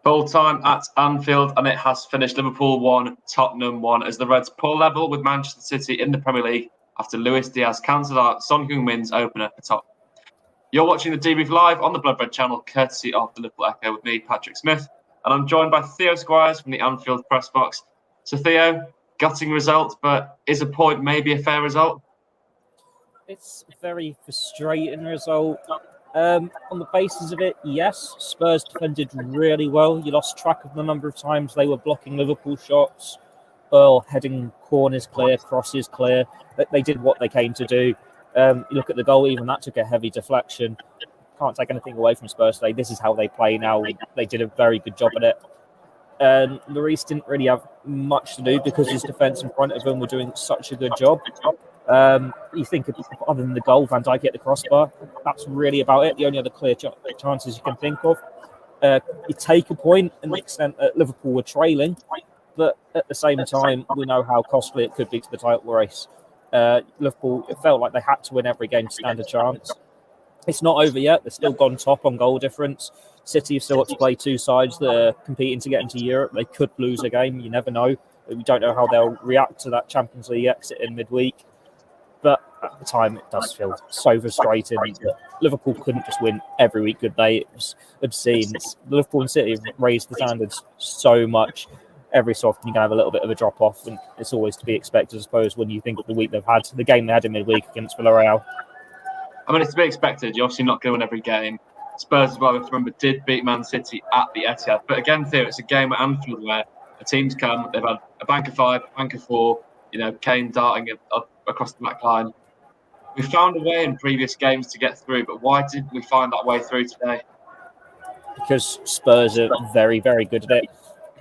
Full time at Anfield, and it has finished Liverpool 1, Tottenham 1, as the Reds pull level with Manchester City in the Premier League after Luis Diaz cancelled out Son Heung-Min's opener for Tottenham. You're watching the Debrief live on the Blood Red channel, courtesy of the Liverpool Echo with me, Patrick Smith, and I'm joined by Theo Squires from the Anfield press box. So Theo, gutting result, but is a point maybe a fair result? It's a very frustrating result. On the basis of it, yes, Spurs defended really well. You lost track of the number of times they were blocking Liverpool shots or heading corners clear, crosses clear. They did what they came to do. You look at the goal, even that took a heavy deflection. Can't take anything away from Spurs today. This is how they play now. They did a very good job at it. Lloris didn't really have much to do because his defence in front of him were doing such a good job. You think of, other than the goal, Van Dijk hit the crossbar. That's really about it. The only other clear chances you can think of. You take a point in the extent that Liverpool were trailing, but at the same time, we know how costly it could be to the title race. Liverpool, it felt like they had to win every game to stand a chance. It's not over yet. They're still gone top on goal difference. City have still got to play two sides that are competing to get into Europe. They could lose a game. You never know. We don't know how they'll react to that Champions League exit in midweek. But at the time, it does feel so frustrating that Liverpool couldn't just win every week, could they? It was obscene. Liverpool and City have raised the standards so much. Every so often, you can have a little bit of a drop-off, and it's always to be expected, I suppose, when you think of the week they've had, the game they had in midweek against Villarreal. I mean, it's to be expected. You're obviously not going to win every game. Spurs, as well, if you remember, did beat Man City at the Etihad. But again, Theo, it's a game at Anfield where the teams come, they've had a bank of 5, a bank of 4, Kane darting across the back line. We found a way in previous games to get through, but why didn't we find that way through today? Because Spurs are very, very good at it.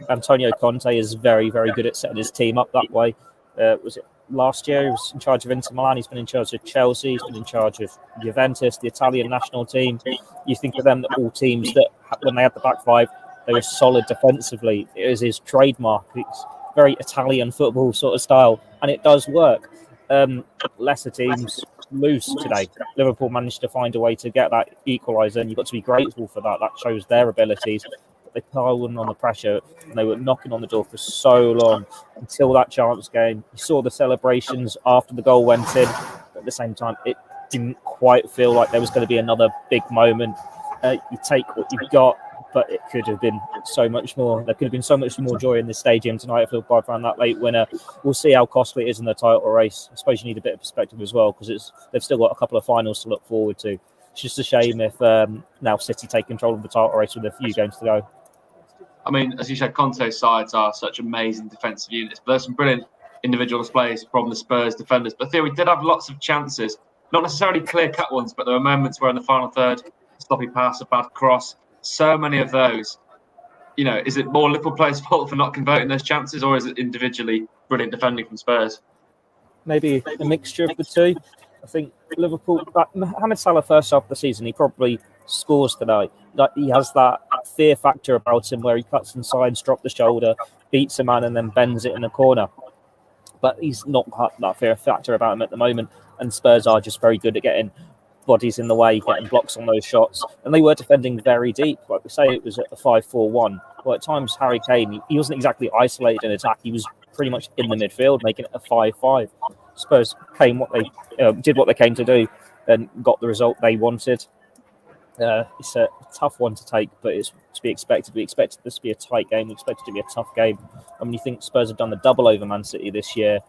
Antonio Conte is very, very good at setting his team up that way. Was it last year? He was in charge of Inter Milan. He's been in charge of Chelsea. He's been in charge of Juventus, the Italian national team. You think of them, that all teams that, when they had the back five, they were solid defensively. It was his trademark. It's very Italian football sort of style, and it does work. Lesser teams lose today. Liverpool managed to find a way to get that equaliser, and you've got to be grateful for that. That shows their abilities. They piled on the pressure, and they were knocking on the door for so long until that chance game. You saw the celebrations after the goal went in, but at the same time, it didn't quite feel like there was going to be another big moment. You take what you've got, but it could have been so much more. There could have been so much more joy in this stadium tonight if Liverpool found that late winner. We'll see how costly it is in the title race. I suppose you need a bit of perspective as well, because they've still got a couple of finals to look forward to. It's just a shame if now City take control of the title race with a few games to go. I mean, as you said, Conte's sides are such amazing defensive units, but there's some brilliant individual displays from the Spurs defenders. But Theo, we did have lots of chances, not necessarily clear-cut ones, but there were moments where in the final third, a sloppy pass, a bad cross, so many of those. Is it more Liverpool players' fault for not converting those chances, or is it individually brilliant defending from Spurs? Maybe a mixture of the two. I think Liverpool, Mohamed Salah first half of the season, he probably scores tonight. He has that fear factor about him where he cuts inside, drops the shoulder, beats a man and then bends it in the corner. But he's not got that fear factor about him at the moment. And Spurs are just very good at getting bodies in the way, getting blocks on those shots. And they were defending very deep. Like we say, it was at a 5-4-1. Well, at times, Harry Kane, he wasn't exactly isolated in attack. He was pretty much in the midfield, making it a 5-5. Spurs did what they came to do and got the result they wanted. It's a tough one to take, but it's to be expected. We expected this to be a tight game. We expected it to be a tough game. I mean, you think Spurs have done the double over Man City this year.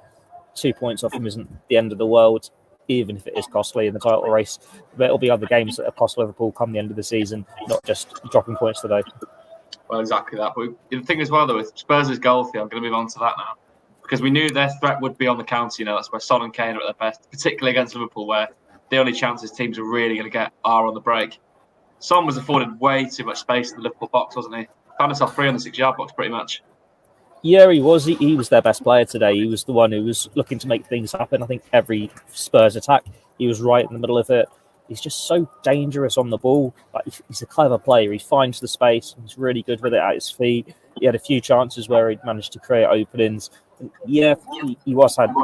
2 points off them isn't the end of the world, even if it is costly in the title race. But it'll be other games that have cost Liverpool come the end of the season, not just dropping points today. Well, exactly that. But the thing as well, though, with Spurs' goal, I'm going to move on to that now, because we knew their threat would be on the counter. That's where Son and Kane are at their best, particularly against Liverpool, where the only chances teams are really going to get are on the break. Son was afforded way too much space in the Liverpool box, wasn't he? Found himself free on the 6-yard box, pretty much. Yeah, he was. He was their best player today. He was the one who was looking to make things happen. I think every Spurs attack, he was right in the middle of it. He's just so dangerous on the ball. He's a clever player. He finds the space. He's really good with it at his feet. He had a few chances where he managed to create openings. And yeah, he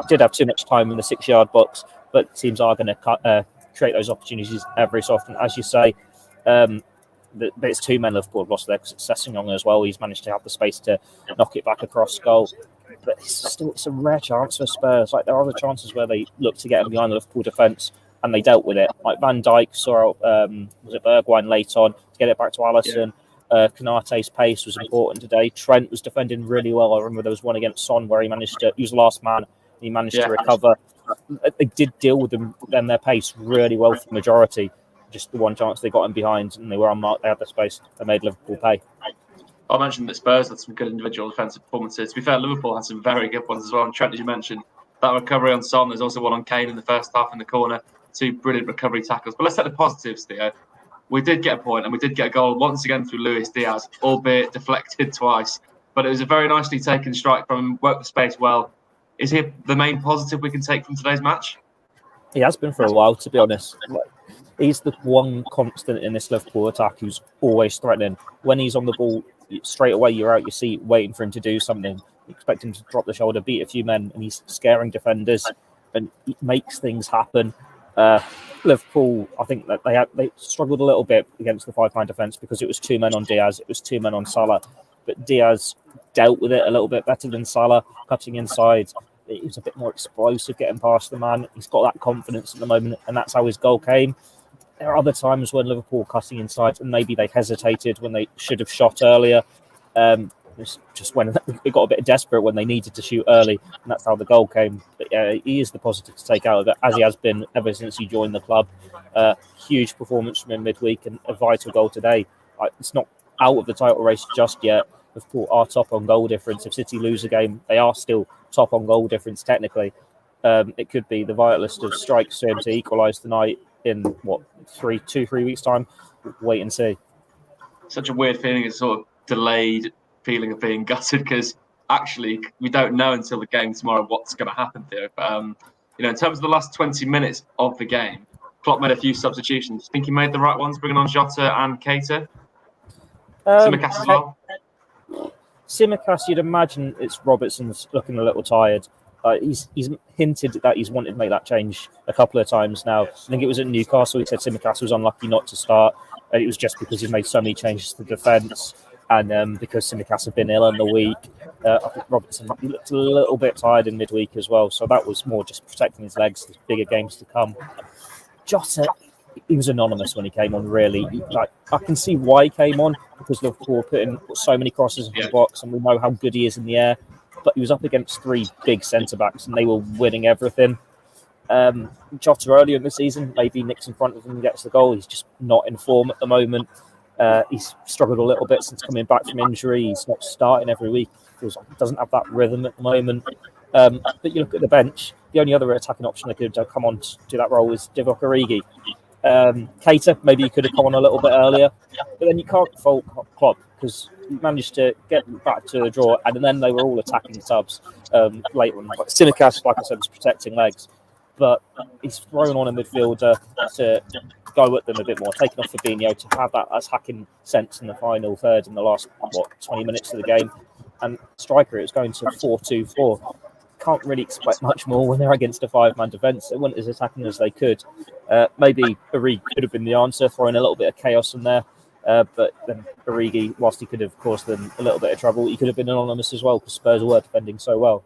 did have too much time in the 6-yard box, but teams are going to create those opportunities every so often, as you say. but it's 2 men Liverpool have lost there because it's Son Heung-Min as well. He's managed to have the space to knock it back across goal. But it's a rare chance for Spurs. Like, there are other chances where they look to get behind the Liverpool defence and they dealt with it. Like Van Dijk saw was it Bergwijn late on to get it back to Alisson. Konate's pace was important today. Trent was defending really well. I remember there was one against Son where he was the last man. He managed to recover. They did deal with them and their pace really well for the majority. Just the one chance they got in behind and they were unmarked. They had the space. They made Liverpool pay. I mentioned that Spurs had some good individual defensive performances. To be fair, Liverpool had some very good ones as well. And Trent, as you mentioned, that recovery on Son. There's also one on Kane in the first half in the corner. 2 brilliant recovery tackles. But let's take the positives, Theo. We did get a point and we did get a goal once again through Luis Diaz, albeit deflected twice. But it was a very nicely taken strike from him, worked the space well. Is he the main positive we can take from today's match? He has been for a while, to be honest. He's the one constant in this Liverpool attack who's always threatening. When he's on the ball, straight away you're out your seat waiting for him to do something. You expect him to drop the shoulder, beat a few men, and he's scaring defenders and he makes things happen. Liverpool, I think that they struggled a little bit against the 5-man defence because it was 2 men on Diaz, it was 2 men on Salah. But Diaz dealt with it a little bit better than Salah, cutting inside. He was a bit more explosive getting past the man. He's got that confidence at the moment, and that's how his goal came. There are other times when Liverpool cutting inside and maybe they hesitated when they should have shot earlier. Just when it got a bit desperate when they needed to shoot early, and that's how the goal came. But he is the positive to take out of it, as he has been ever since he joined the club. Huge performance from him midweek and a vital goal today. It's not out of the title race just yet. Liverpool are top on goal difference. If City lose a game, they are still top on goal difference technically. It could be the vitalist of strikes for him to equalise tonight in 2-3 weeks time. Wait and see. Such a weird feeling, it's sort of delayed feeling of being gutted because actually we don't know until the game tomorrow what's going to happen, Theo. But in terms of the last 20 minutes of the game, Klopp made a few substitutions. Think he made the right ones, bringing on Jota and Keita? Tsimikas as well? Tsimikas, you'd imagine it's Robertson's looking a little tired. He's hinted that he's wanted to make that change a couple of times now. I think it was at Newcastle. He said Tsimikas was unlucky not to start. It was just because he's made so many changes to defence and because Tsimikas had been ill in the week. I think Robertson looked a little bit tired in midweek as well. So that was more just protecting his legs for bigger games to come. Jota, he was anonymous when he came on, really. I can see why he came on because Liverpool put so many crosses into the box and we know how good he is in the air. But he was up against 3 big centre-backs and they were winning everything. Jota earlier in the season, maybe nicks in front of him and gets the goal. He's just not in form at the moment. He's struggled a little bit since coming back from injury. He's not starting every week. He doesn't have that rhythm at the moment. But you look at the bench, the only other attacking option that could come on to do that role is Divock Origi. Keita, maybe he could have come on a little bit earlier. But then you can't fault Klopp because he managed to get back to the draw and then they were all attacking subs later on. Tsimikas, like I said, was protecting legs. But he's thrown on a midfielder to go at them a bit more, taking off Fabinho to have that attacking sense in the final third in the last, 20 minutes of the game. And striker, it's going to 4-2-4. Can't really expect much more when they're against a 5-man defence. They weren't as attacking as they could. Maybe Origi could have been the answer, throwing a little bit of chaos in there. But then Origi, whilst he could have caused them a little bit of trouble, he could have been anonymous as well because Spurs were defending so well.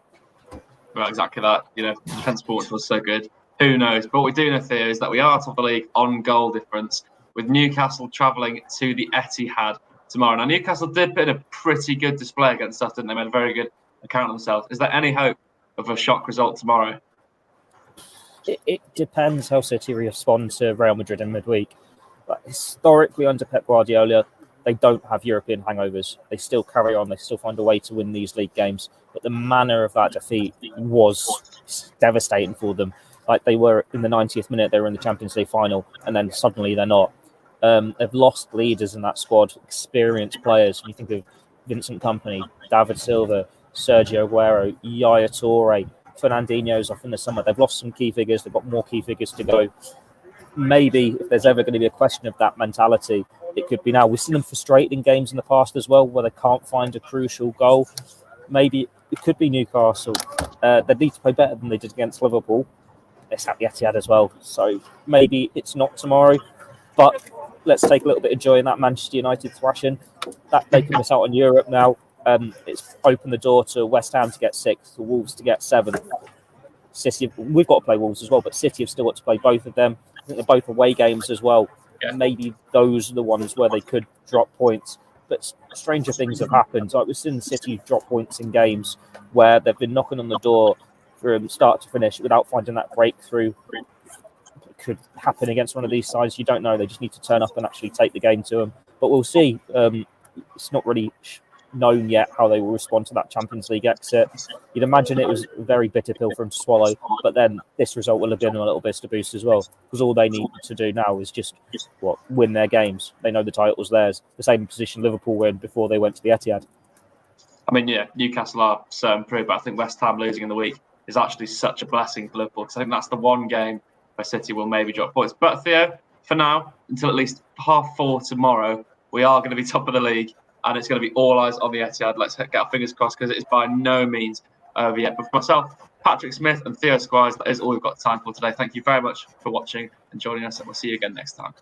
Well, exactly that. Defence performance was so good. Who knows? But what we do know, Theo, is that we are top of the league on goal difference with Newcastle travelling to the Etihad tomorrow. Now, Newcastle did put in a pretty good display against us, didn't they? Made a very good account of themselves. Is there any hope of a shock result tomorrow? It depends how City respond to Real Madrid in midweek. But historically, under Pep Guardiola, they don't have European hangovers. They still carry on. They still find a way to win these league games. But the manner of that defeat was devastating for them. Like they were in the 90th minute, they were in the Champions League final, and then suddenly they're not. They've lost leaders in that squad, experienced players. When you think of Vincent Kompany, David Silva, Sergio Aguero, Yaya Toure, Fernandinho's off in the summer. They've lost some key figures. They've got more key figures to go. Maybe if there's ever going to be a question of that mentality, it could be now. We've seen them frustrated in games in the past as well, where they can't find a crucial goal. Maybe it could be Newcastle. They need to play better than they did against Liverpool. It's at the Etihad as well. So maybe it's not tomorrow. But let's take a little bit of joy in that Manchester United thrashing. That they can miss out on Europe now. It's opened the door to West Ham to get 6th, to Wolves to get 7th. City, we've got to play Wolves as well, but City have still got to play both of them. I think they're both away games as well. Yeah. Maybe those are the ones where they could drop points. But stranger things have happened. Like we've seen City drop points in games where they've been knocking on the door from start to finish without finding that breakthrough. It could happen against one of these sides. You don't know. They just need to turn up and actually take the game to them. But we'll see. It's not really known yet how they will respond to that Champions League exit. You'd imagine it was a very bitter pill for them to swallow, but then this result will have been a little bit of a boost as well, because all they need to do now is just win their games. They know the title's theirs. The same position Liverpool were in before they went to the Etihad. I mean, yeah, Newcastle are so improved, but I think West Ham losing in the week is actually such a blessing for Liverpool, because I think that's the one game where City will maybe drop points. But Theo, for now, until at least 4:30 tomorrow, we are going to be top of the league. And it's going to be all eyes on the Etihad. Let's get our fingers crossed, because it is by no means over yet. But for myself, Patrick Smith and Theo Squires, that is all we've got time for today. Thank you very much for watching and joining us, and we'll see you again next time.